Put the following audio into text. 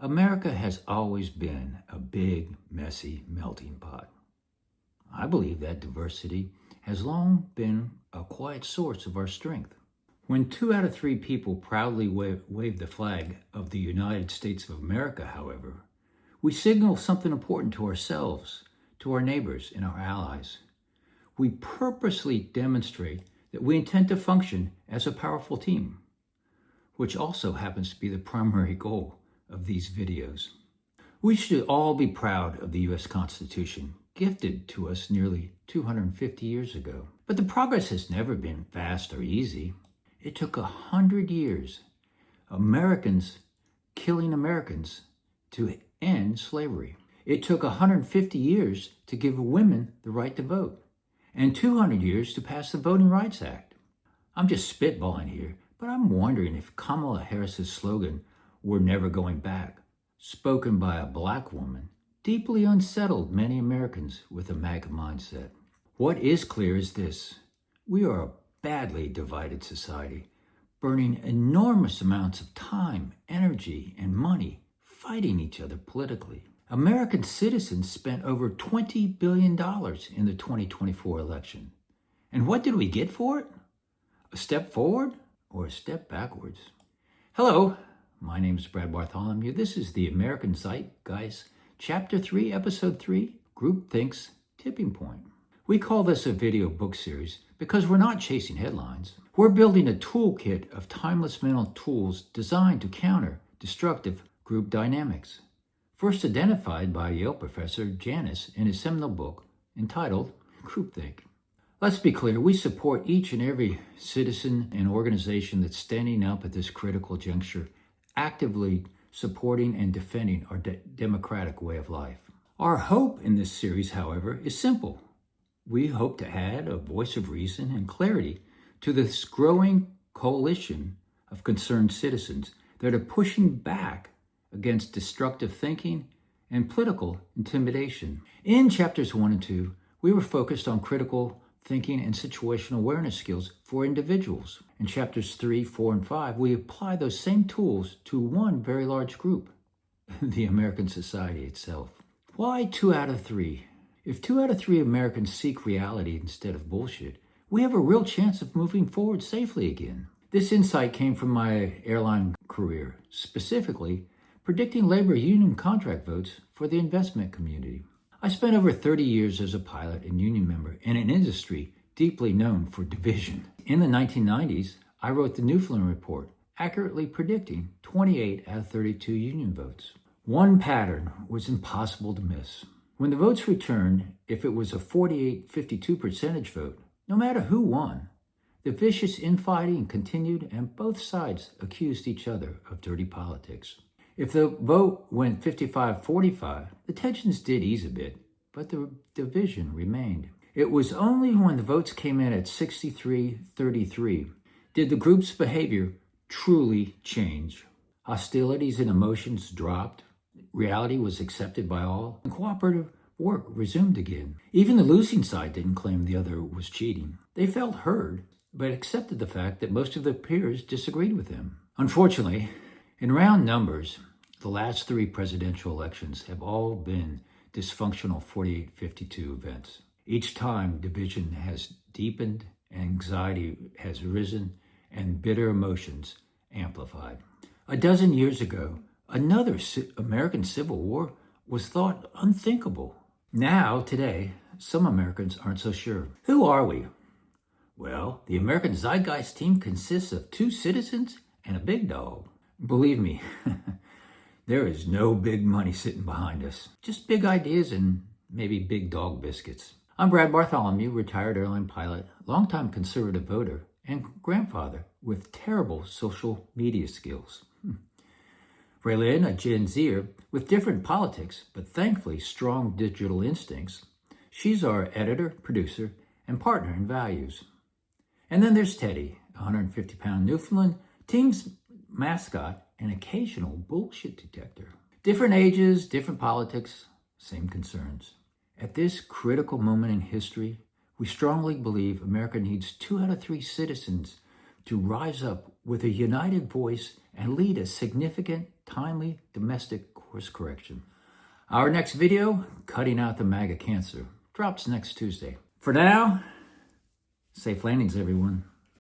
America has always been a big, messy melting pot. I believe that diversity has long been a quiet source of our strength. When 2 out of 3 people proudly wave the flag of the United States of America, however, we signal something important to ourselves, to our neighbors, and our allies. We purposely demonstrate that we intend to function as a powerful team, which also happens to be the primary goal of these videos. We should all be proud of the U.S. Constitution, gifted to us nearly 250 years ago. But the progress has never been fast or easy. It took 100 years, Americans killing Americans, to end slavery. It took 150 years to give women the right to vote, and 200 years to pass the Voting Rights Act. I'm just spitballing here, but I'm wondering if Kamala Harris's slogan, "We're never going back," spoken by a Black woman, deeply unsettled many Americans with a MAGA mindset. What is clear is this: we are a badly divided society, burning enormous amounts of time, energy, and money fighting each other politically. American citizens spent over $20 billion in the 2024 election. And what did we get for it? A step forward or a step backwards? Hello, my name is Bartholomew. This is the American Zeitgeist, Chapter 3, Episode 3, Groupthink's Tipping Point. We call this a video book series because we're not chasing headlines. We're building a toolkit of timeless mental tools designed to counter destructive group dynamics, first identified by Yale professor Janis in his seminal book entitled Groupthink. Let's be clear, we support each and every citizen and organization that's standing up at this critical juncture, actively supporting and defending our democratic way of life. Our hope in this series, however, is simple. We hope to add a voice of reason and clarity to this growing coalition of concerned citizens that are pushing back against destructive thinking and political intimidation. In chapters 1 and 2, we were focused on critical thinking and situational awareness skills for individuals. In chapters 3, 4, and 5, we apply those same tools to one very large group, the American society itself. Why 2 out of 3? If 2 out of 3 Americans seek reality instead of bullshit, we have a real chance of moving forward safely again. This insight came from my airline career, specifically predicting labor union contract votes for the investment community. I spent over 30 years as a pilot and union member in an industry deeply known for division. In the 1990s, I wrote the Newfoundland Report, accurately predicting 28 out of 32 union votes. One pattern was impossible to miss. When the votes returned, if it was a 48-52 percentage vote, no matter who won, the vicious infighting continued and both sides accused each other of dirty politics. If the vote went 55-45, the tensions did ease a bit, but the division remained. It was only when the votes came in at 63-33 did the group's behavior truly change. Hostilities and emotions dropped, reality was accepted by all, and cooperative work resumed again. Even the losing side didn't claim the other was cheating. They felt heard, but accepted the fact that most of their peers disagreed with them. Unfortunately, in round numbers, the last 3 presidential elections have all been dysfunctional 48-52 events. Each time, division has deepened, anxiety has risen, and bitter emotions amplified. A dozen years ago, another American Civil War was thought unthinkable. Now, today, some Americans aren't so sure. Who are we? Well, the American Zeitgeist team consists of 2 citizens and a big dog. Believe me, there is no big money sitting behind us. Just big ideas and maybe big dog biscuits. I'm Brad Bartholomew, retired airline pilot, longtime conservative voter, and grandfather with terrible social media skills. Raylene, a Gen Zer with different politics, but thankfully strong digital instincts. She's our editor, producer, and partner in values. And then there's Teddy, a 150-pound Newfoundland, team's mascot, and occasional bullshit detector. Different ages, different politics, same concerns. At this critical moment in history, we strongly believe America needs 2 out of 3 citizens to rise up with a united voice and lead a significant timely domestic course correction. Our next video, Cutting Out the MAGA Cancer, drops next Tuesday. For now, safe landings, everyone.